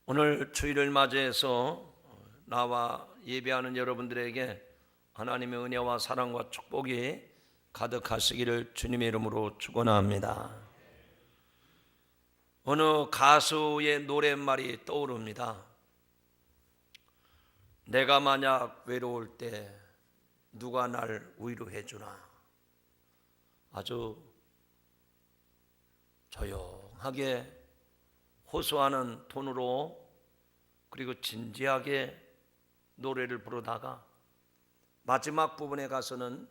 오늘 주일을 맞이해서 나와 예배하는 여러분들에게 하나님의 은혜와 사랑과 축복이 가득하시기를 주님의 이름으로 축원합니다. 어느 가수의 노랫말이 떠오릅니다. 내가 만약 외로울 때 누가 날 위로해 주나. 아주 조용하게 호소하는 톤으로 그리고 진지하게 노래를 부르다가 마지막 부분에 가서는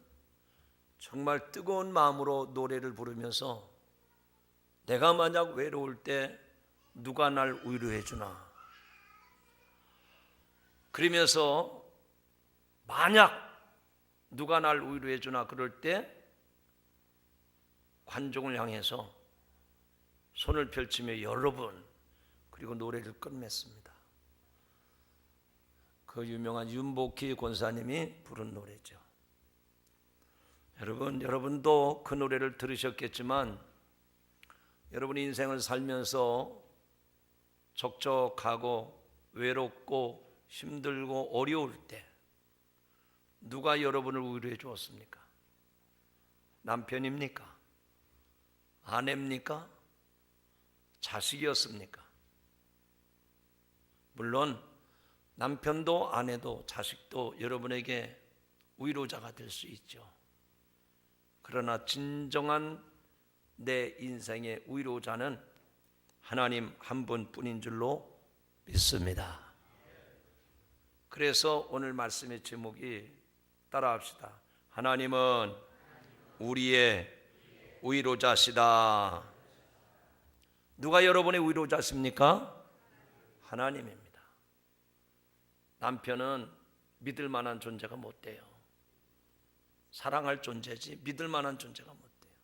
정말 뜨거운 마음으로 노래를 부르면서 내가 만약 외로울 때 누가 날 위로해 주나. 그러면서 만약 누가 날 위로해 주나 그럴 때 관중을 향해서 손을 펼치며 여러 번 그리고 노래를 끝맺습니다. 그 유명한 윤복희 권사님이 부른 노래죠. 여러분도 그 노래를 들으셨겠지만 여러분 인생을 살면서 적적하고 외롭고 힘들고 어려울 때 누가 여러분을 위로해 주었습니까? 남편입니까? 아내입니까? 자식이었습니까? 물론 남편도 아내도 자식도 여러분에게 위로자가 될 수 있죠. 그러나 진정한 내 인생의 위로자는 하나님 한 분뿐인 줄로 믿습니다. 그래서 오늘 말씀의 제목이 따라합시다. 하나님은 우리의 위로자시다. 누가 여러분의 위로자십니까? 하나님입니다. 남편은 믿을 만한 존재가 못 돼요. 사랑할 존재지 믿을 만한 존재가 못 돼요.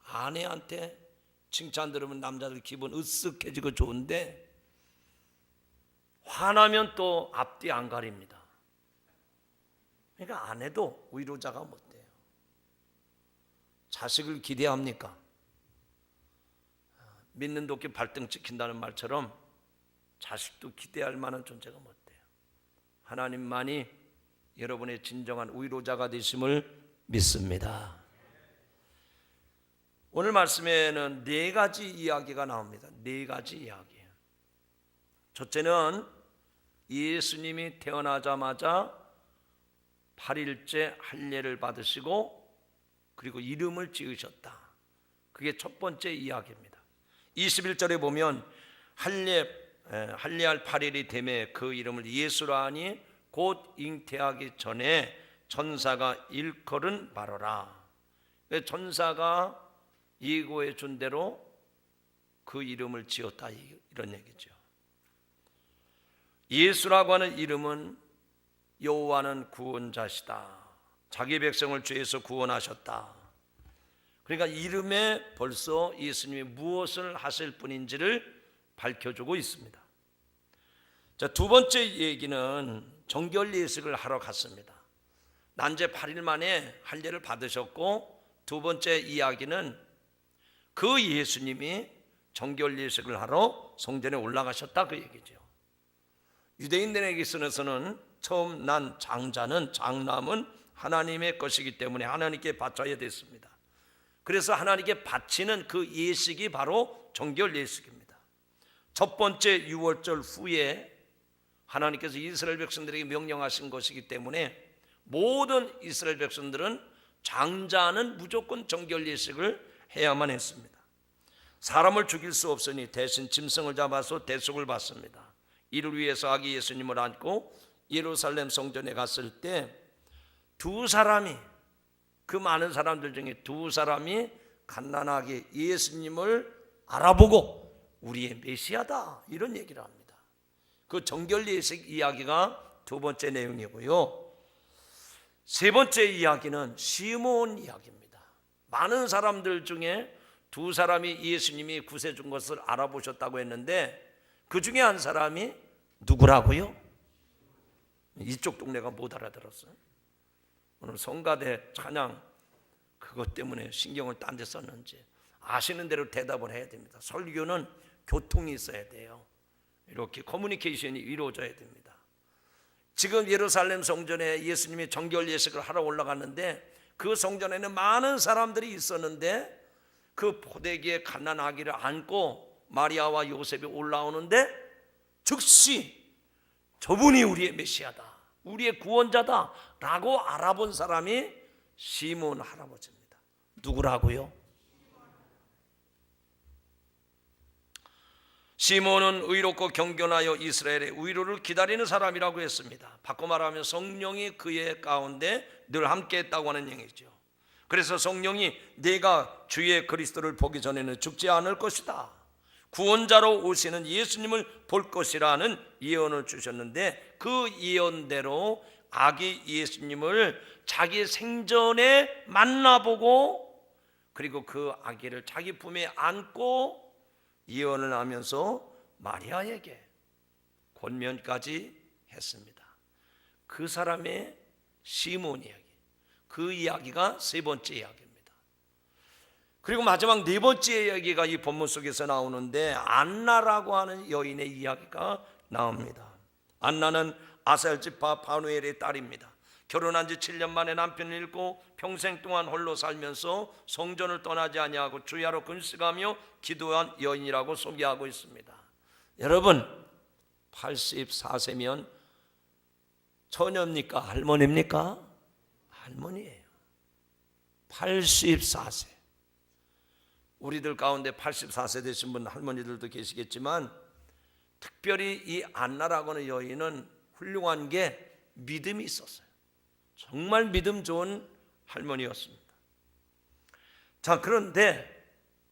아내한테 칭찬 들으면 남자들 기분 으쓱해지고 좋은데 화나면 또 앞뒤 안 가립니다. 그러니까 아내도 위로자가 못 돼요. 자식을 기대합니까? 믿는 도끼 발등 찍힌다는 말처럼 자식도 기대할 만한 존재가 못 돼요. 하나님만이 여러분의 진정한 위로자가 되심을 믿습니다. 오늘 말씀에는 네 가지 이야기가 나옵니다. 네 가지 이야기. 첫째는 예수님이 태어나자마자 8일째 할례를 받으시고 그리고 이름을 지으셨다. 그게 첫 번째 이야기입니다. 21절에 보면 할례할 8일이 되매 그 이름을 예수라 하니 곧 잉태하기 전에 천사가 일컬은 바로라. 천사가 예고해 준 대로 그 이름을 지었다 이런 얘기죠. 예수라고 하는 이름은 여호와는 구원자시다. 자기 백성을 죄에서 구원하셨다. 그러니까 이름에 벌써 예수님이 무엇을 하실 분인지를 밝혀주고 있습니다. 자, 두 번째 얘기는 정결 예식을 하러 갔습니다. 난제 8일 만에 할례를 받으셨고 두 번째 이야기는 그 예수님이 정결 예식을 하러 성전에 올라가셨다 그 얘기죠. 유대인들에게 있어서는 처음 난 장남은 하나님의 것이기 때문에 하나님께 바쳐야 됐습니다. 그래서 하나님께 바치는 그 예식이 바로 정결 예식입니다. 첫 번째 유월절 후에 하나님께서 이스라엘 백성들에게 명령하신 것이기 때문에 모든 이스라엘 백성들은 장자는 무조건 정결 예식을 해야만 했습니다. 사람을 죽일 수 없으니 대신 짐승을 잡아서 대속을 받습니다. 이를 위해서 아기 예수님을 안고 예루살렘 성전에 갔을 때 두 사람이, 그 많은 사람들 중에 두 사람이 갓난아기 예수님을 알아보고 우리의 메시아다 이런 얘기를 합니다. 그 정결 예식 이야기가 두 번째 내용이고요. 세 번째 이야기는 시므온 이야기입니다. 많은 사람들 중에 두 사람이 예수님이 구세 준 것을 알아보셨다고 했는데 그 중에 한 사람이 누구라고요? 이쪽 동네가 못 알아들었어요. 오늘 성가대 찬양 그것 때문에 신경을 딴 데 썼는지 아시는 대로 대답을 해야 됩니다. 설교는 교통이 있어야 돼요. 이렇게 커뮤니케이션이 이루어져야 됩니다. 지금 예루살렘 성전에 예수님이 정결 예식을 하러 올라갔는데 그 성전에는 많은 사람들이 있었는데 그 포대기에 갓난 아기를 안고 마리아와 요셉이 올라오는데 즉시 저분이 우리의 메시아다, 우리의 구원자다 라고 알아본 사람이 시몬 할아버지입니다. 누구라고요? 시몬은 의롭고 경건하여 이스라엘의 위로를 기다리는 사람이라고 했습니다. 바꿔 말하면 성령이 그의 가운데 늘 함께 했다고 하는 얘기죠. 그래서 성령이 내가 주의 그리스도를 보기 전에는 죽지 않을 것이다, 구원자로 오시는 예수님을 볼 것이라는 예언을 주셨는데 그 예언대로 아기 예수님을 자기 생전에 만나보고 그리고 그 아기를 자기 품에 안고 예언을 하면서 마리아에게 권면까지 했습니다. 그 사람의 시몬 이야기, 그 이야기가 세 번째 이야기입니다. 그리고 마지막 네 번째 이야기가 이 본문 속에서 나오는데 안나라고 하는 여인의 이야기가 나옵니다. 안나는 아셀 지파 바누엘의 딸입니다. 결혼한 지 7년 만에 남편을 잃고 평생 동안 홀로 살면서 성전을 떠나지 아니하고 주야로 금식하며 기도한 여인이라고 소개하고 있습니다. 여러분 84세면 처녀입니까? 할머니입니까? 할머니예요. 84세. 우리들 가운데 84세 되신 분 할머니들도 계시겠지만 특별히 이 안나라고 하는 여인은 훌륭한 게 믿음이 있었어요. 정말 믿음 좋은 할머니였습니다. 자, 그런데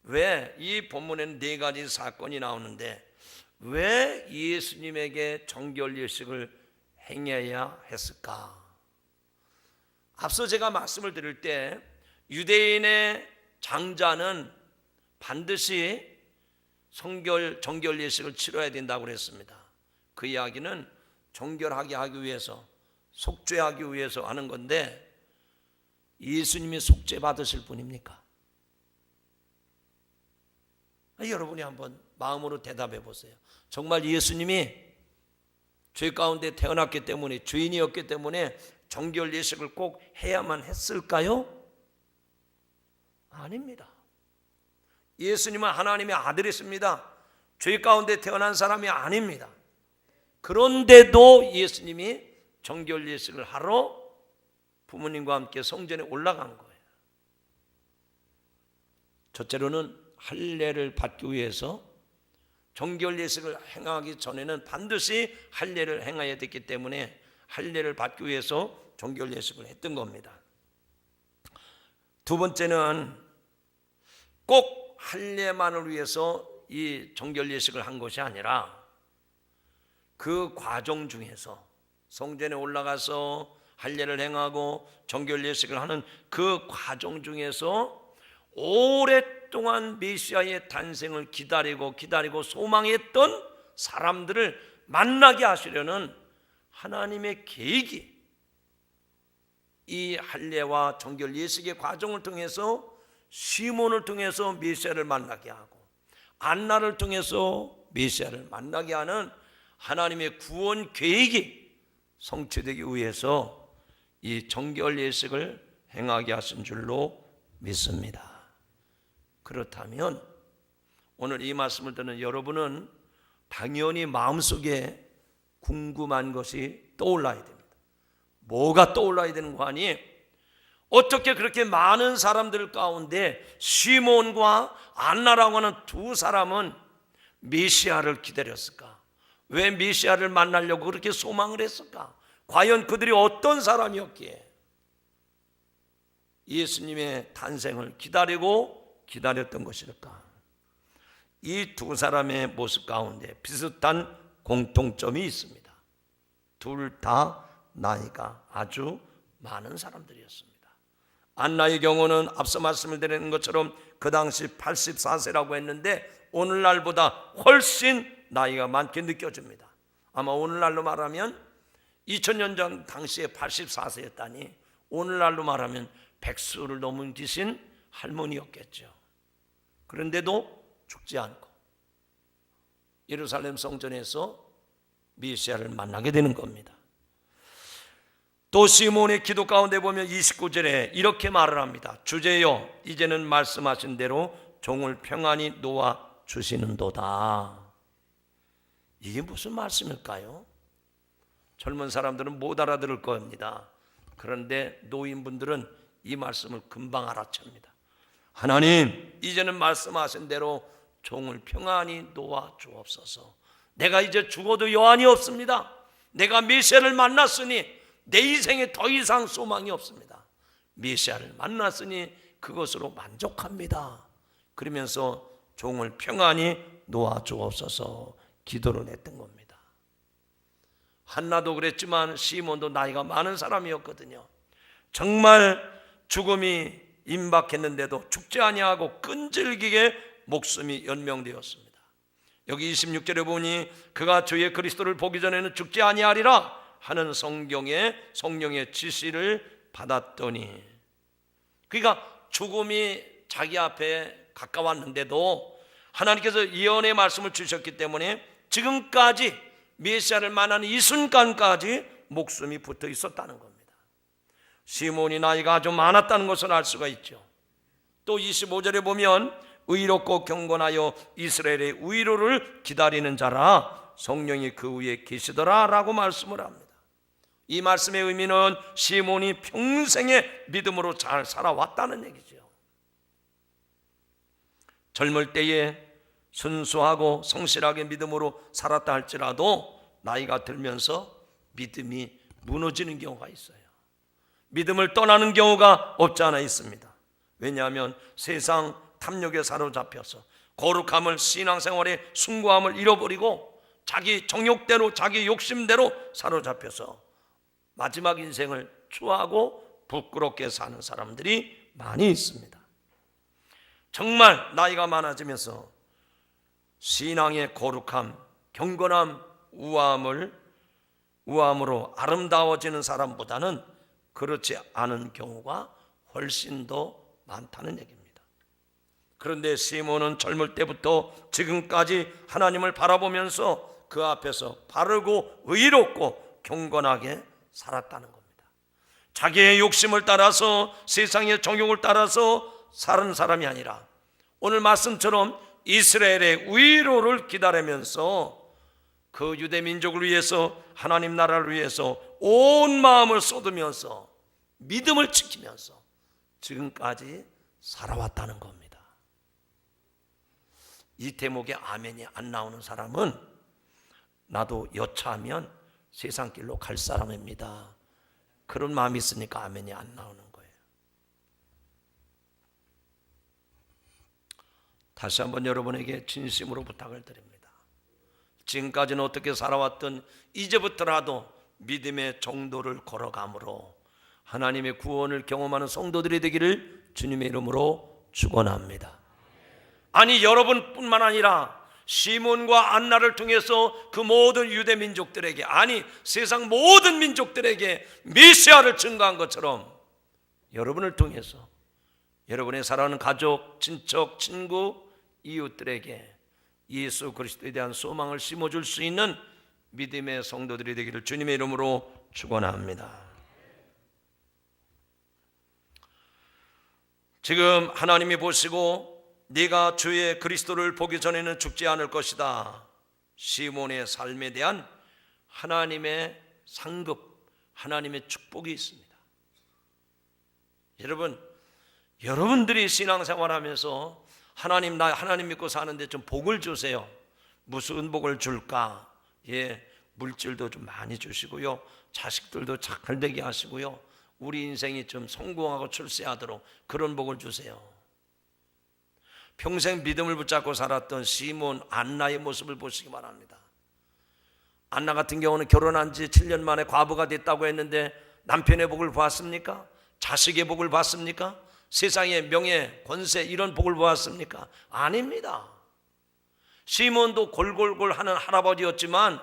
왜 이 본문에는 네 가지 사건이 나오는데 왜 예수님에게 정결 예식을 행해야 했을까? 앞서 제가 말씀을 드릴 때 유대인의 장자는 반드시 정결 예식을 치러야 된다고 그랬습니다. 그 이야기는 정결하게 하기 위해서, 속죄하기 위해서 하는 건데 예수님이 속죄 받으실 분입니까? 여러분이 한번 마음으로 대답해 보세요. 정말 예수님이 죄 가운데 태어났기 때문에, 죄인이었기 때문에 정결 예식을 꼭 해야만 했을까요? 아닙니다. 예수님은 하나님의 아들이십니다. 죄 가운데 태어난 사람이 아닙니다. 그런데도 예수님이 정결 예식을 하러 부모님과 함께 성전에 올라간 거예요. 첫째로는 할례를 받기 위해서 정결 예식을 행하기 전에는 반드시 할례를 행해야 됐기 때문에 할례를 받기 위해서 정결 예식을 했던 겁니다. 두 번째는 꼭 할례만을 위해서 이 정결 예식을 한 것이 아니라 그 과정 중에서 성전에 올라가서 할례를 행하고 정결 예식을 하는 그 과정 중에서 오랫동안 메시아의 탄생을 기다리고 소망했던 사람들을 만나게 하시려는 하나님의 계획이 이 할례와 정결 예식의 과정을 통해서 시몬을 통해서 메시아를 만나게 하고 안나를 통해서 메시아를 만나게 하는 하나님의 구원 계획이 성취되기 위해서 이 정결 예식을 행하게 하신 줄로 믿습니다. 그렇다면 오늘 이 말씀을 듣는 여러분은 당연히 마음속에 궁금한 것이 떠올라야 됩니다. 뭐가 떠올라야 되는 거 아니? 어떻게 그렇게 많은 사람들 가운데 시몬과 안나라고 하는 두 사람은 메시아를 기다렸을까? 왜 메시아를 만나려고 그렇게 소망을 했을까? 과연 그들이 어떤 사람이었기에 예수님의 탄생을 기다렸던 것일까? 이 두 사람의 모습 가운데 비슷한 공통점이 있습니다. 둘 다 나이가 아주 많은 사람들이었습니다. 안나의 경우는 앞서 말씀을 드리는 것처럼 그 당시 84세라고 했는데 오늘날보다 훨씬 나이가 많게 느껴집니다. 아마 오늘날로 말하면 2000년 전 당시에 84세였다니 오늘날로 말하면 백수를 넘으신 할머니였겠죠. 그런데도 죽지 않고 예루살렘 성전에서 메시아를 만나게 되는 겁니다. 또 시몬의 기도 가운데 보면 29절에 이렇게 말을 합니다. 주제여, 이제는 말씀하신 대로 종을 평안히 놓아 주시는도다. 이게 무슨 말씀일까요? 젊은 사람들은 못 알아들을 겁니다. 그런데 노인분들은 이 말씀을 금방 알아챕니다. 하나님, 이제는 말씀하신 대로 종을 평안히 놓아 주옵소서. 내가 이제 죽어도 여한이 없습니다. 내가 메시아를 만났으니 내 인생에 더 이상 소망이 없습니다. 메시아를 만났으니 그것으로 만족합니다. 그러면서 종을 평안히 놓아 주옵소서 기도를 했던 겁니다. 한나도 그랬지만 시몬도 나이가 많은 사람이었거든요. 정말 죽음이 임박했는데도 죽지 아니하고 끈질기게 목숨이 연명되었습니다. 여기 26절에 보니 그가 주의 그리스도를 보기 전에는 죽지 아니하리라 하는 성령의 지시를 받았더니, 그러니까 죽음이 자기 앞에 가까웠는데도 하나님께서 예언의 말씀을 주셨기 때문에 지금까지 메시아를 만나는 이 순간까지 목숨이 붙어 있었다는 겁니다. 시몬이 나이가 아주 많았다는 것을 알 수가 있죠. 또 25절에 보면 의롭고 경건하여 이스라엘의 위로를 기다리는 자라 성령이 그 위에 계시더라 라고 말씀을 합니다. 이 말씀의 의미는 시몬이 평생의 믿음으로 잘 살아왔다는 얘기죠. 젊을 때에 순수하고 성실하게 믿음으로 살았다 할지라도 나이가 들면서 믿음이 무너지는 경우가 있어요. 믿음을 떠나는 경우가 없지 않아 있습니다. 왜냐하면 세상 탐욕에 사로잡혀서 거룩함을, 신앙생활의 숭고함을 잃어버리고 자기 정욕대로, 자기 욕심대로 사로잡혀서 마지막 인생을 추하고 부끄럽게 사는 사람들이 많이 있습니다. 정말 나이가 많아지면서 신앙의 거룩함, 경건함, 우아함으로 아름다워지는 사람보다는 그렇지 않은 경우가 훨씬 더 많다는 얘기입니다. 그런데 시몬은 젊을 때부터 지금까지 하나님을 바라보면서 그 앞에서 바르고 의롭고 경건하게 살았다는 겁니다. 자기의 욕심을 따라서, 세상의 정욕을 따라서 사는 사람이 아니라 오늘 말씀처럼 이스라엘의 위로를 기다리면서 그 유대 민족을 위해서, 하나님 나라를 위해서 온 마음을 쏟으면서 믿음을 지키면서 지금까지 살아왔다는 겁니다. 이 대목에 아멘이 안 나오는 사람은 나도 여차하면 세상 길로 갈 사람입니다. 그런 마음이 있으니까 아멘이 안 나오는 거예요. 다시 한번 여러분에게 진심으로 부탁을 드립니다. 지금까지는 어떻게 살아왔든 이제부터라도 믿음의 정도를 걸어감으로 하나님의 구원을 경험하는 성도들이 되기를 주님의 이름으로 축원합니다. 아니, 여러분뿐만 아니라 시몬과 안나를 통해서 그 모든 유대 민족들에게, 아니 세상 모든 민족들에게 메시아를 증거한 것처럼 여러분을 통해서 여러분의 사랑하는 가족, 친척, 친구, 이웃들에게 예수 그리스도에 대한 소망을 심어줄 수 있는 믿음의 성도들이 되기를 주님의 이름으로 축원합니다. 지금 하나님이 보시고 네가 주의 그리스도를 보기 전에는 죽지 않을 것이다, 시몬의 삶에 대한 하나님의 상급, 하나님의 축복이 있습니다. 여러분들이 신앙생활하면서 하나님, 나 하나님 믿고 사는데 좀 복을 주세요. 무슨 복을 줄까? 물질도 좀 많이 주시고요, 자식들도 잘 되게 하시고요, 우리 인생이 좀 성공하고 출세하도록 그런 복을 주세요. 평생 믿음을 붙잡고 살았던 시몬, 안나의 모습을 보시기 바랍니다. 안나 같은 경우는 결혼한 지 7년 만에 과부가 됐다고 했는데 남편의 복을 보았습니까? 자식의 복을 봤습니까? 세상의 명예, 권세 이런 복을 보았습니까? 아닙니다. 시몬도 골골골 하는 할아버지였지만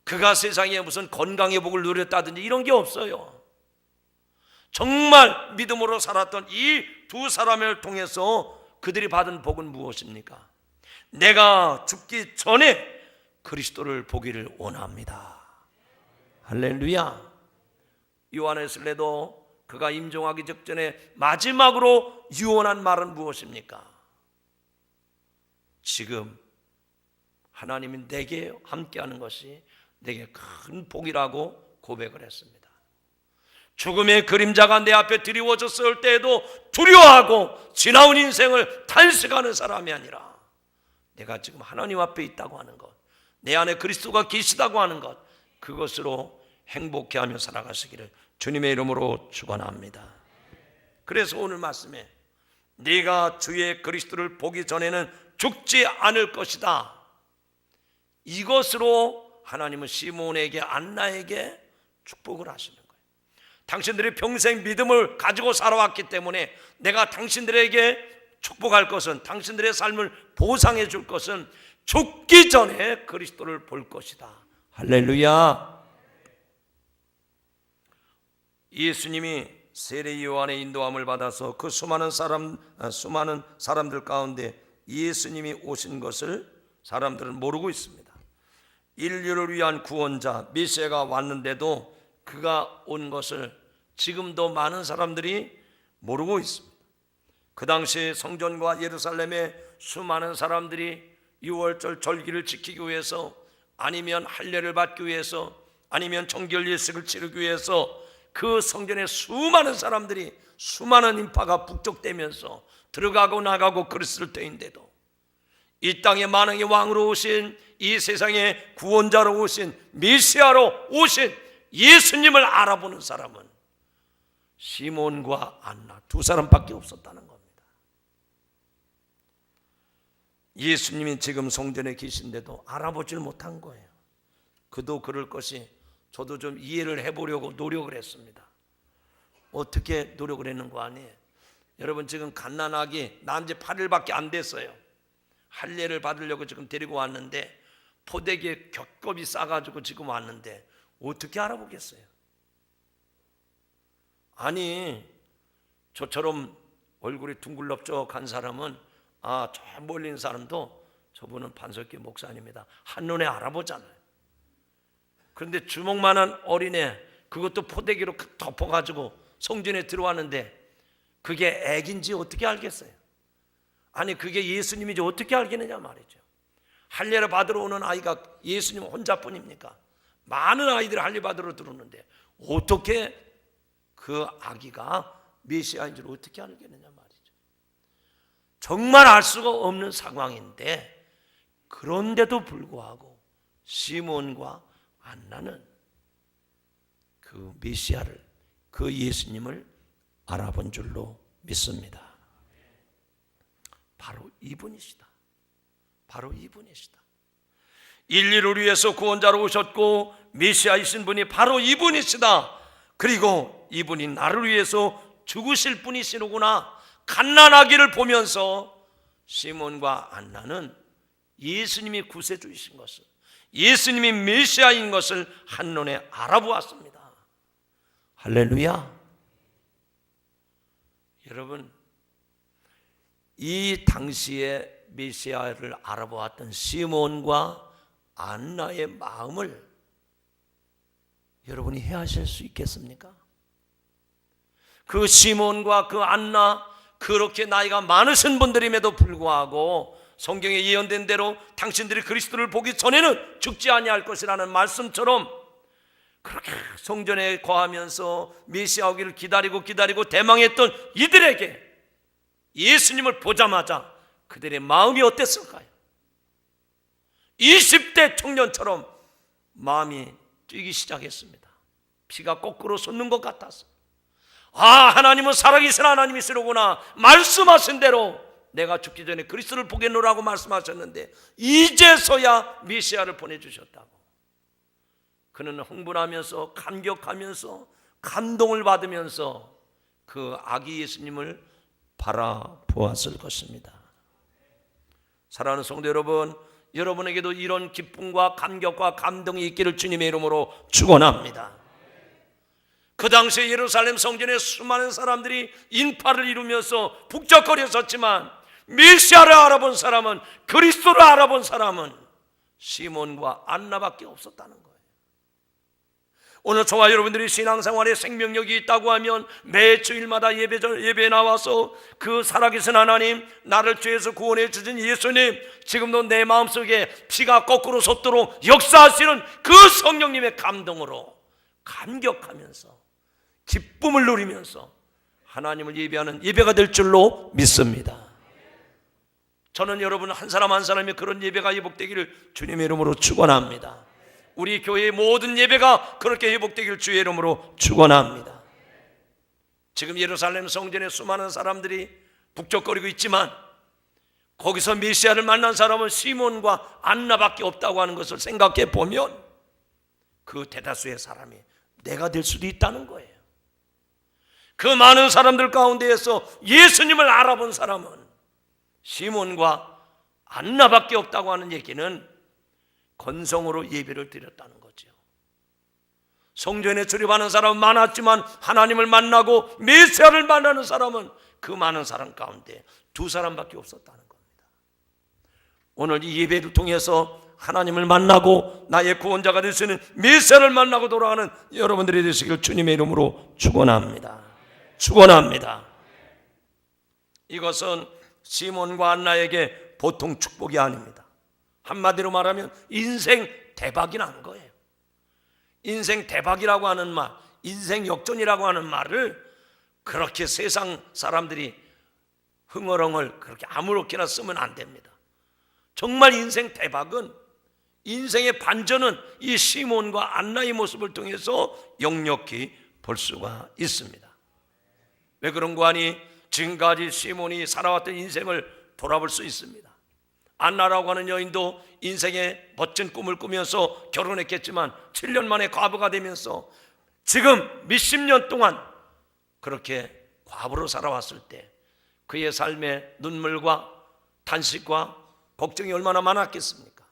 그가 세상에 무슨 건강의 복을 누렸다든지 이런 게 없어요. 정말 믿음으로 살았던 이 두 사람을 통해서 그들이 받은 복은 무엇입니까? 내가 죽기 전에 그리스도를 보기를 원합니다. 할렐루야. 요한에슬레도 그가 임종하기 직전에 마지막으로 유언한 말은 무엇입니까? 지금 하나님이 내게 함께하는 것이 내게 큰 복이라고 고백을 했습니다. 죽음의 그림자가 내 앞에 드리워졌을 때에도 두려워하고 지나온 인생을 탄식하는 사람이 아니라 내가 지금 하나님 앞에 있다고 하는 것, 내 안에 그리스도가 계시다고 하는 것, 그것으로 행복해하며 살아가시기를 주님의 이름으로 축원합니다. 그래서 오늘 말씀에 네가 주의 그리스도를 보기 전에는 죽지 않을 것이다, 이것으로 하나님은 시몬에게, 안나에게 축복을 하시는 거예요. 당신들이 평생 믿음을 가지고 살아왔기 때문에 내가 당신들에게 축복할 것은, 당신들의 삶을 보상해 줄 것은 죽기 전에 그리스도를 볼 것이다. 할렐루야. 예수님이 세례 요한의 인도함을 받아서 그 수많은 사람들 가운데 예수님이 오신 것을 사람들은 모르고 있습니다. 인류를 위한 구원자 메시아가 왔는데도 그가 온 것을 지금도 많은 사람들이 모르고 있습니다. 그 당시 성전과 예루살렘에 수많은 사람들이 유월절 절기를 지키기 위해서, 아니면 할례를 받기 위해서, 아니면 정결 예식을 치르기 위해서 그 성전에 수많은 사람들이, 수많은 인파가 북적대면서 들어가고 나가고 그랬을 때인데도 이 땅에 만왕의 왕으로 오신, 이 세상의 구원자로 오신, 메시아로 오신 예수님을 알아보는 사람은 시몬과 안나 두 사람밖에 없었다는 겁니다. 예수님이 지금 성전에 계신데도 알아보질 못한 거예요. 그도 그럴 것이, 저도 좀 이해를 해보려고 노력을 했습니다. 어떻게 노력을 했는 거 아니에요? 여러분, 지금 갓난아기 난 지 8일밖에 안 됐어요. 할례를 받으려고 지금 데리고 왔는데 포대기에 겹겹이 싸가지고 지금 왔는데 어떻게 알아보겠어요? 아니, 저처럼 얼굴이 둥글럽적한 사람은, 저 멀리 있는 사람도 저분은 반석기 목사님이다, 한눈에 알아보잖아요. 그런데 주먹만한 어린애, 그것도 포대기로 덮어가지고 성전에 들어왔는데 그게 애긴지 어떻게 알겠어요? 아니, 그게 예수님인지 어떻게 알겠느냐 말이죠. 할례를 받으러 오는 아이가 예수님 혼자뿐입니까? 많은 아이들이 할례 받으러 들어오는데 어떻게 그 아기가 메시아인 줄 어떻게 알겠느냐 말이죠. 정말 알 수가 없는 상황인데, 그런데도 불구하고 시몬과 안나는 그 메시아를, 그 예수님을 알아본 줄로 믿습니다. 바로 이분이시다. 바로 이분이시다. 인류를 위해서 구원자로 오셨고 메시아이신 분이 바로 이분이시다. 그리고 이분이 나를 위해서 죽으실 분이시로구나. 갓난아기를 보면서 시몬과 안나는 예수님이 구세주이신 것을, 예수님이 메시아인 것을 한눈에 알아보았습니다. 할렐루야. 여러분, 이 당시에 메시아를 알아보았던 시몬과 안나의 마음을 여러분이 헤아실 수 있겠습니까? 그 시몬과 그 안나, 그렇게 나이가 많으신 분들임에도 불구하고 성경에 예언된 대로 당신들이 그리스도를 보기 전에는 죽지 아니할 것이라는 말씀처럼 그렇게 성전에 거하면서 메시아 오기를 기다리고 대망했던 이들에게 예수님을 보자마자 그들의 마음이 어땠을까요? 20대 청년처럼 마음이 뛰기 시작했습니다. 피가 거꾸로 솟는 것 같아서, 하나님은 살아계신 하나님이시로구나, 말씀하신 대로 내가 죽기 전에 그리스도를 보겠노라고 말씀하셨는데 이제서야 메시아를 보내주셨다고. 그는 흥분하면서, 감격하면서, 감동을 받으면서 그 아기 예수님을 바라보았을 것입니다. 사랑하는 성도 여러분, 여러분에게도 이런 기쁨과 감격과 감동이 있기를 주님의 이름으로 축원합니다. 그 당시에 예루살렘 성전에 수많은 사람들이 인파를 이루면서 북적거렸었지만 메시아를 알아본 사람은, 그리스도를 알아본 사람은 시몬과 안나밖에 없었다는 거예요. 오늘 저와 여러분들이 신앙생활에 생명력이 있다고 하면 매 주일마다 예배에 나와서 그 살아계신 하나님, 나를 죄에서 구원해 주신 예수님, 지금도 내 마음속에 피가 거꾸로 솟도록 역사하시는 그 성령님의 감동으로 감격하면서 기쁨을 누리면서 하나님을 예배하는 예배가 될 줄로 믿습니다. 저는 여러분 한 사람 한 사람의 그런 예배가 회복되기를 주님의 이름으로 축원합니다. 우리 교회의 모든 예배가 그렇게 회복되기를 주의 이름으로 축원합니다. 지금 예루살렘 성전에 수많은 사람들이 북적거리고 있지만 거기서 메시아를 만난 사람은 시몬과 안나밖에 없다고 하는 것을 생각해 보면 그 대다수의 사람이 내가 될 수도 있다는 거예요. 그 많은 사람들 가운데에서 예수님을 알아본 사람은 시몬과 안나밖에 없다고 하는 얘기는 건성으로 예배를 드렸다는 거죠. 성전에 출입하는 사람은 많았지만 하나님을 만나고 메시아를 만나는 사람은 그 많은 사람 가운데 2사람밖에 없었다는 겁니다. 오늘 이 예배를 통해서 하나님을 만나고 나의 구원자가 되시는 메시아를 만나고 돌아가는 여러분들이 되시길 주님의 이름으로 축원합니다. 축원합니다. 이것은 시몬과 안나에게 보통 축복이 아닙니다. 한마디로 말하면 인생 대박이 난 거예요. 인생 대박이라고 하는 말, 인생 역전이라고 하는 말을 그렇게 세상 사람들이 흥얼흥얼 그렇게 아무렇게나 쓰면 안 됩니다. 정말 인생 대박은, 인생의 반전은 이 시몬과 안나의 모습을 통해서 역력히 볼 수가 있습니다. 왜 그런가 하니 지금까지 시몬이 살아왔던 인생을 돌아볼 수 있습니다. 안나라고 하는 여인도 인생의 멋진 꿈을 꾸면서 결혼했겠지만 7년 만에 과부가 되면서 지금 몇십 년 동안 그렇게 과부로 살아왔을 때 그의 삶에 눈물과 탄식과 걱정이 얼마나 많았겠습니까?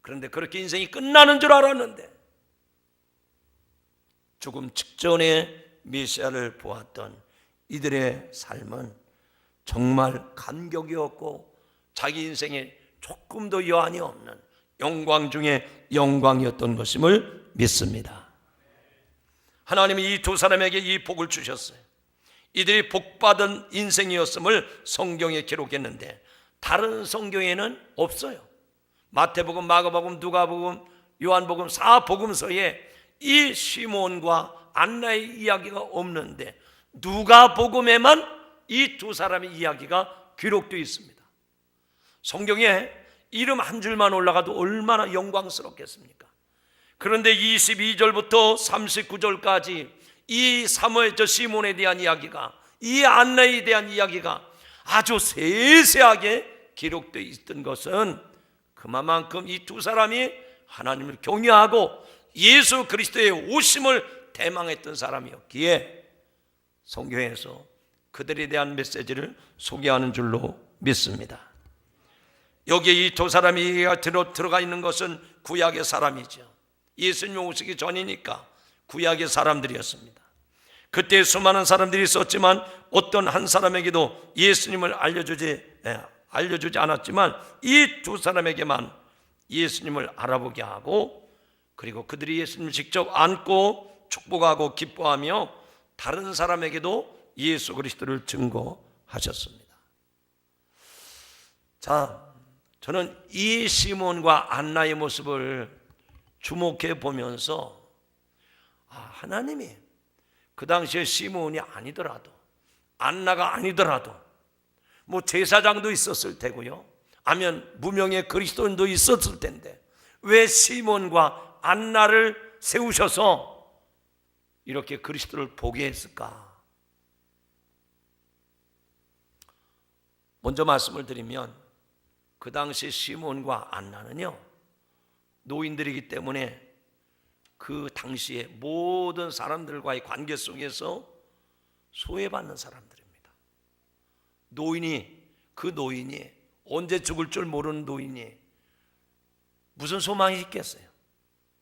그런데 그렇게 인생이 끝나는 줄 알았는데 죽음 직전에 메시아를 보았던 이들의 삶은 정말 감격이었고 자기 인생에 조금도 여한이 없는 영광 중에 영광이었던 것임을 믿습니다. 하나님이 이 2사람에게 이 복을 주셨어요. 이들이 복받은 인생이었음을 성경에 기록했는데 다른 성경에는 없어요. 마태복음, 마가복음, 누가복음, 요한복음 4복음서에 이 시몬과 안나의 이야기가 없는데 누가복음에만 이 2사람의 이야기가 기록되어 있습니다. 성경에 이름 한 줄만 올라가도 얼마나 영광스럽겠습니까? 그런데 22절부터 39절까지 이 사모의 저 시몬에 대한 이야기가, 이 안나에 대한 이야기가 아주 세세하게 기록되어 있던 것은 그만큼 이 2사람이 하나님을 경외하고 예수 그리스도의 오심을 대망했던 사람이었기에 성경에서 그들에 대한 메시지를 소개하는 줄로 믿습니다. 여기에 이 2사람이 들어가 있는 것은 구약의 사람이죠. 예수님 오시기 전이니까 구약의 사람들이었습니다. 그때 수많은 사람들이 있었지만 어떤 한 사람에게도 예수님을 알려주지 않았지만 이 2사람에게만 예수님을 알아보게 하고 그리고 그들이 예수님을 직접 안고 축복하고 기뻐하며 다른 사람에게도 예수 그리스도를 증거하셨습니다. 자, 저는 이 시몬과 안나의 모습을 주목해 보면서 하나님이 그 당시에 시몬이 아니더라도 안나가 아니더라도 뭐 제사장도 있었을 테고요, 아니면 무명의 그리스도인도 있었을 텐데 왜 시몬과 안나를 세우셔서 이렇게 그리스도를 보게 했을까? 먼저 말씀을 드리면 그 당시 시몬과 안나는요 노인들이기 때문에 그 당시에 모든 사람들과의 관계 속에서 소외받는 사람들입니다. 그 노인이 언제 죽을 줄 모르는 노인이 무슨 소망이 있겠어요?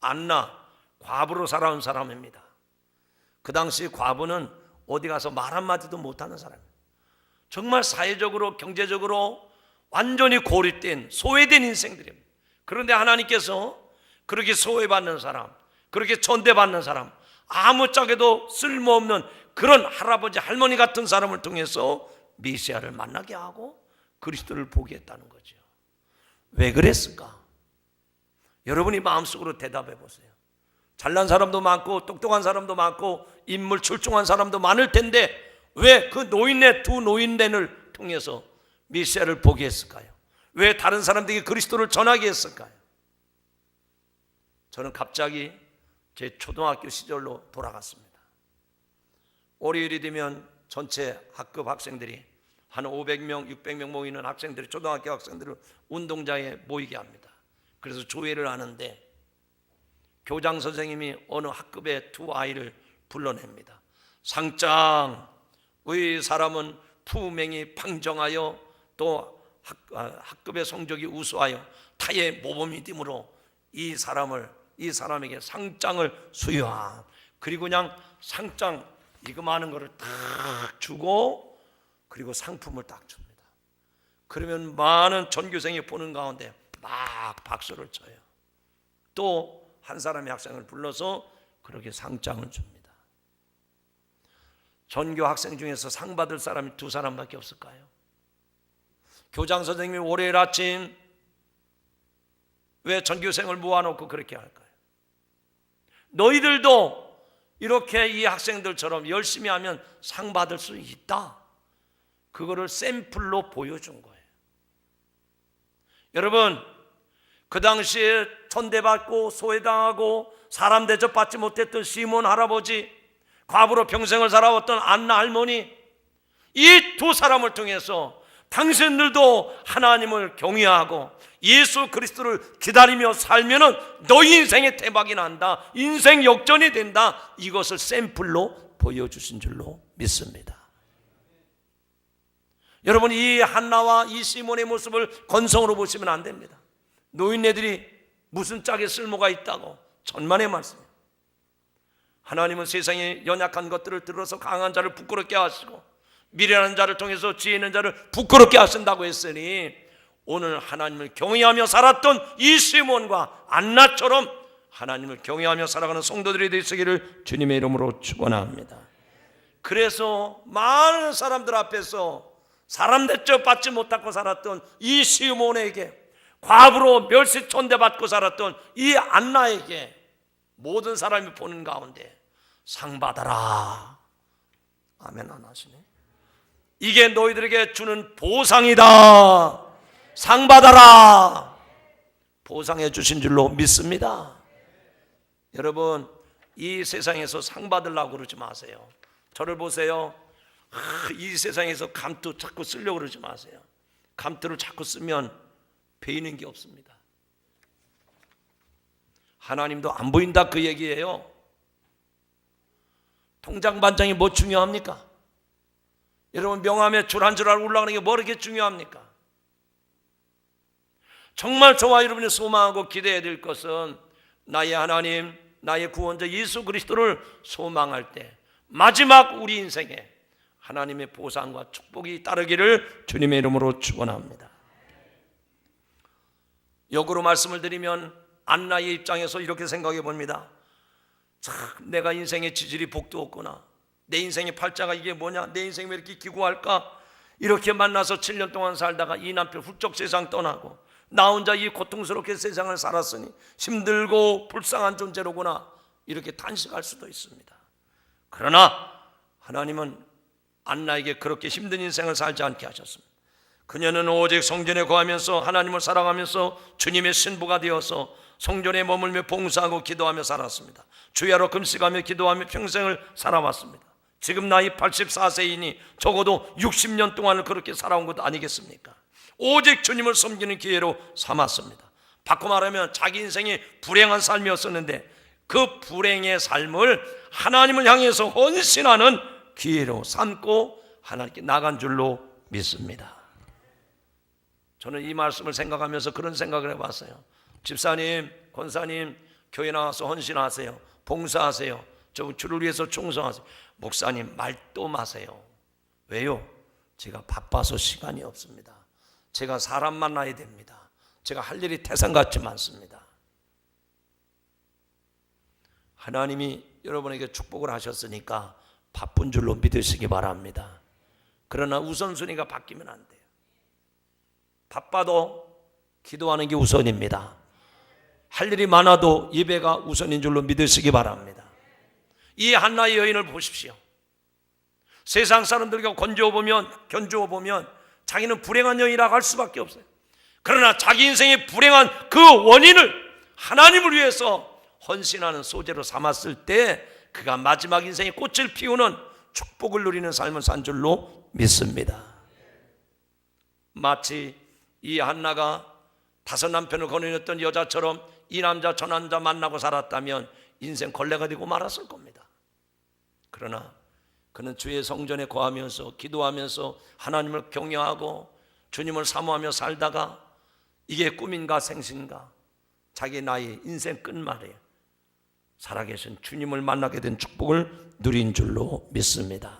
안나 과부로 살아온 사람입니다. 그 당시 과부는 어디 가서 말 한마디도 못하는 사람입니다. 정말 사회적으로 경제적으로 완전히 고립된 소외된 인생들입니다. 그런데 하나님께서 그렇게 소외받는 사람, 그렇게 천대받는 사람, 아무짝에도 쓸모없는 그런 할아버지 할머니 같은 사람을 통해서 메시아를 만나게 하고 그리스도를 보게 했다는 거죠. 왜 그랬을까? 여러분이 마음속으로 대답해 보세요. 잘난 사람도 많고 똑똑한 사람도 많고 인물 출중한 사람도 많을 텐데 왜 그 노인네 두 노인네를 통해서 메시아를 보게 했을까요? 왜 다른 사람들에게 그리스도를 전하게 했을까요? 저는 갑자기 제 초등학교 시절로 돌아갔습니다. 월요일이 되면 전체 학급 학생들이 한 500명, 600명 모이는 학생들이, 초등학교 학생들을 운동장에 모이게 합니다. 그래서 조회를 하는데 교장 선생님이 어느 학급의 두 아이를 불러냅니다. 상장, 의 사람은 푸맹이 방정하여 또 학급의 성적이 우수하여 타의 모범이 됨으로 이 사람에게 상장을 수여함. 그리고 그냥 상장 이거 많은 거를 딱 주고 그리고 상품을 딱 줍니다. 그러면 많은 전교생이 보는 가운데 막 박수를 쳐요. 또 한 사람의 학생을 불러서 그렇게 상장을 줍니다. 전교 학생 중에서 상 받을 사람이 두 사람밖에 없을까요? 교장 선생님이 월요일 아침 왜 전교생을 모아놓고 그렇게 할까요? 너희들도 이렇게 이 학생들처럼 열심히 하면 상 받을 수 있다. 그거를 샘플로 보여준 거예요. 여러분, 그 당시에 천대받고 소외당하고 사람 대접받지 못했던 시몬 할아버지, 과부로 평생을 살아왔던 안나 할머니, 이 두 사람을 통해서 당신들도 하나님을 경외하고 예수 그리스도를 기다리며 살면은 너희 인생에 대박이 난다, 인생 역전이 된다, 이것을 샘플로 보여주신 줄로 믿습니다. 여러분, 이 한나와 이 시몬의 모습을 건성으로 보시면 안 됩니다. 노인네들이 무슨 짝에 쓸모가 있다고, 천만의 말씀이에요. 하나님은 세상에 연약한 것들을 들어서 강한 자를 부끄럽게 하시고 미련한 자를 통해서 지혜 있는 자를 부끄럽게 하신다고 했으니 오늘 하나님을 경외하며 살았던 이 시몬과 안나처럼 하나님을 경외하며 살아가는 성도들이 되시기를 주님의 이름으로 축원합니다. 그래서 많은 사람들 앞에서 사람 대접 받지 못하고 살았던 이 시몬에게, 과부로 멸시천대받고 살았던 이 안나에게 모든 사람이 보는 가운데 상 받아라. 아멘 안 하시네. 이게 너희들에게 주는 보상이다. 상 받아라. 보상해 주신 줄로 믿습니다. 여러분, 이 세상에서 상 받으려고 그러지 마세요. 저를 보세요. 이 세상에서 감투 자꾸 쓰려고 그러지 마세요. 감투를 자꾸 쓰면 베이는 게 없습니다. 하나님도 안 보인다 그 얘기예요. 통장 반장이 뭐 중요합니까? 여러분, 명함에 줄 한 줄 알고 올라가는 게 뭐 이렇게 중요합니까? 정말 저와 여러분이 소망하고 기대해야 될 것은 나의 하나님, 나의 구원자 예수 그리스도를 소망할 때 마지막 우리 인생에 하나님의 보상과 축복이 따르기를 주님의 이름으로 축원합니다. 역으로 말씀을 드리면 안나의 입장에서 이렇게 생각해 봅니다. 참, 내가 인생의 지질이 복도 없구나. 내 인생의 팔자가 이게 뭐냐? 내 인생이 왜 이렇게 기구할까? 이렇게 만나서 7년 동안 살다가 이 남편 훌쩍 세상 떠나고 나 혼자 이 고통스럽게 세상을 살았으니 힘들고 불쌍한 존재로구나, 이렇게 탄식할 수도 있습니다. 그러나 하나님은 안나에게 그렇게 힘든 인생을 살지 않게 하셨습니다. 그녀는 오직 성전에 거하면서 하나님을 사랑하면서 주님의 신부가 되어서 성전에 머물며 봉사하고 기도하며 살았습니다. 주야로 금식하며 기도하며 평생을 살아왔습니다. 지금 나이 84세이니 적어도 60년 동안을 그렇게 살아온 것 아니겠습니까? 오직 주님을 섬기는 기회로 삼았습니다. 바꿔 말하면 자기 인생이 불행한 삶이었었는데 그 불행의 삶을 하나님을 향해서 헌신하는 기회로 삼고 하나님께 나간 줄로 믿습니다. 저는 이 말씀을 생각하면서 그런 생각을 해봤어요. 집사님, 권사님, 교회 나와서 헌신하세요. 봉사하세요. 저 주를 위해서 충성하세요. 목사님, 말도 마세요. 왜요? 제가 바빠서 시간이 없습니다. 제가 사람 만나야 됩니다. 제가 할 일이 태산 같지 많습니다. 하나님이 여러분에게 축복을 하셨으니까 바쁜 줄로 믿으시기 바랍니다. 그러나 우선순위가 바뀌면 안 돼요. 바빠도 기도하는 게 우선입니다. 할 일이 많아도 예배가 우선인 줄로 믿으시기 바랍니다. 이 한나의 여인을 보십시오. 세상 사람들과 견주어 보면 자기는 불행한 여인이라고 할 수밖에 없어요. 그러나 자기 인생의 불행한 그 원인을 하나님을 위해서 헌신하는 소재로 삼았을 때 그가 마지막 인생의 꽃을 피우는 축복을 누리는 삶을 산 줄로 믿습니다. 마치 이 한나가 5 남편을 거느렸던 여자처럼 이 남자 저 남자 만나고 살았다면 인생 걸레가 되고 말았을 겁니다. 그러나 그는 주의 성전에 거하면서 기도하면서 하나님을 경외하고 주님을 사모하며 살다가 이게 꿈인가 생신가 자기 나이 인생 끝말에 살아계신 주님을 만나게 된 축복을 누린 줄로 믿습니다.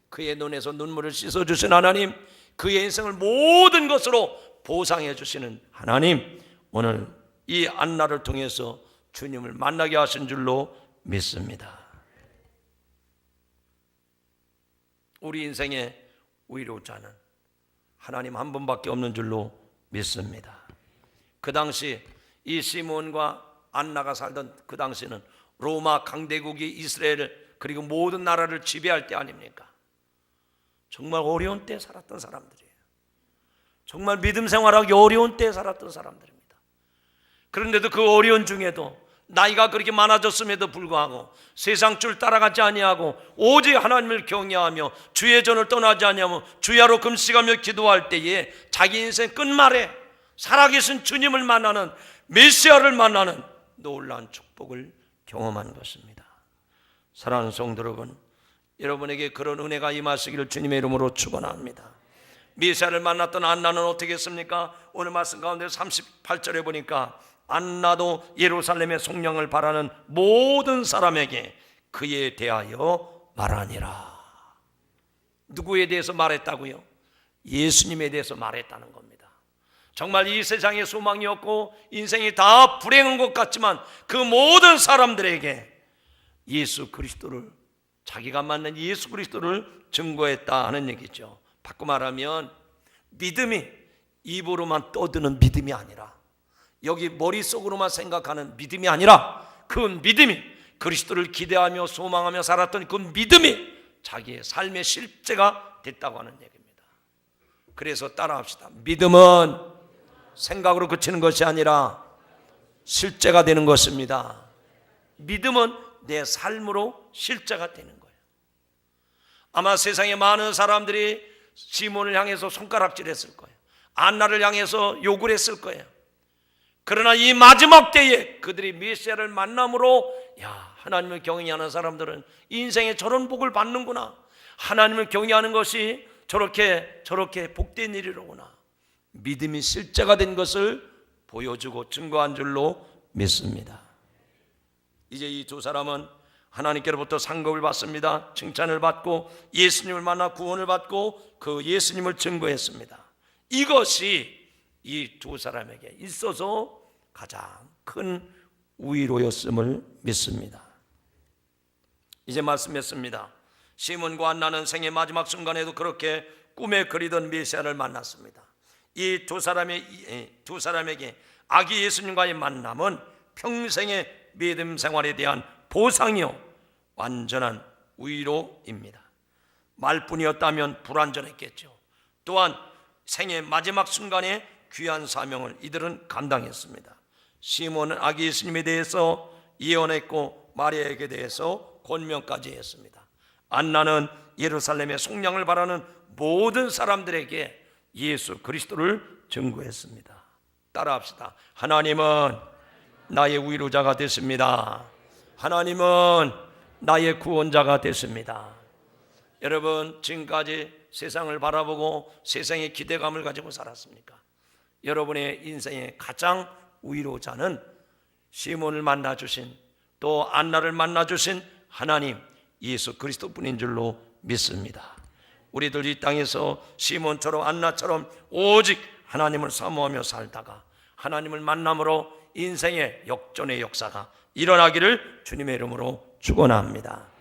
그의 눈에서 눈물을 씻어주신 하나님, 그의 인생을 모든 것으로 보상해 주시는 하나님, 오늘 이 안나를 통해서 주님을 만나게 하신 줄로 믿습니다. 우리 인생의 위로자는 하나님 한 분밖에 없는 줄로 믿습니다. 그 당시 이 시몬과 안나가 살던 그 당시는 로마 강대국이 이스라엘을 그리고 모든 나라를 지배할 때 아닙니까? 정말 어려운 때에 살았던 사람들이에요. 정말 믿음 생활하기 어려운 때에 살았던 사람들입니다. 그런데도 그 어려운 중에도 나이가 그렇게 많아졌음에도 불구하고 세상 줄 따라가지 아니하고 오직 하나님을 경외하며 주의 전을 떠나지 아니하며 주야로 금식하며 기도할 때에 자기 인생 끝말에 살아계신 주님을 만나는 메시아를 만나는 놀라운 축복을 경험한 것입니다. 사랑하는 성도 여러분, 여러분에게 그런 은혜가 임하시기를 주님의 이름으로 축원합니다. 메시아를 만났던 안나는 어떻게 했습니까? 오늘 말씀 가운데 38절에 보니까 안나도 예루살렘의 속량을 바라는 모든 사람에게 그에 대하여 말하니라. 누구에 대해서 말했다고요? 예수님에 대해서 말했다는 겁니다. 정말 이 세상에 소망이 없고 인생이 다 불행한 것 같지만 그 모든 사람들에게 예수 그리스도를, 자기가 만난 예수 그리스도를 증거했다 하는 얘기죠. 바꿔 말하면 믿음이 입으로만 떠드는 믿음이 아니라, 여기 머릿속으로만 생각하는 믿음이 아니라, 그 믿음이 그리스도를 기대하며 소망하며 살았던 그 믿음이 자기의 삶의 실제가 됐다고 하는 얘기입니다. 그래서 따라합시다. 믿음은 생각으로 그치는 것이 아니라 실제가 되는 것입니다. 믿음은 내 삶으로 실제가 되는 거예요. 아마 세상에 많은 사람들이 시몬을 향해서 손가락질했을 거예요. 안나를 향해서 욕을 했을 거예요. 그러나 이 마지막 때에 그들이 메시아를 만남으로, 야, 하나님을 경외하는 사람들은 인생에 저런 복을 받는구나, 하나님을 경외하는 것이 저렇게 복된 일이로구나, 믿음이 실제가 된 것을 보여주고 증거한 줄로 믿습니다. 이제 이 두 사람은 하나님께로부터 상급을 받습니다. 칭찬을 받고 예수님을 만나 구원을 받고 그 예수님을 증거했습니다. 이것이 이 두 사람에게 있어서 가장 큰 위로였음을 믿습니다. 이제 말씀했습니다. 시몬과 안나는 생의 마지막 순간에도 그렇게 꿈에 그리던 메시아를 만났습니다. 이 두 사람에게 아기 예수님과의 만남은 평생의 믿음 생활에 대한 보상이요 완전한 위로입니다. 말뿐이었다면 불완전했겠죠. 또한 생의 마지막 순간에 귀한 사명을 이들은 감당했습니다. 시몬은 아기 예수님에 대해서 예언했고 마리아에게 대해서 권면까지 했습니다. 안나는 예루살렘의 속량을 바라는 모든 사람들에게 예수 그리스도를 증거했습니다. 따라합시다. 하나님은 나의 위로자가 됐습니다. 하나님은 나의 구원자가 됐습니다. 여러분, 지금까지 세상을 바라보고 세상의 기대감을 가지고 살았습니까? 여러분의 인생의 가장 위로자는 시몬을 만나주신, 또 안나를 만나주신 하나님 예수 그리스도뿐인 줄로 믿습니다. 우리들 이 땅에서 시몬처럼 안나처럼 오직 하나님을 사모하며 살다가 하나님을 만남으로 인생의 역전의 역사가 일어나기를 주님의 이름으로 축원합니다.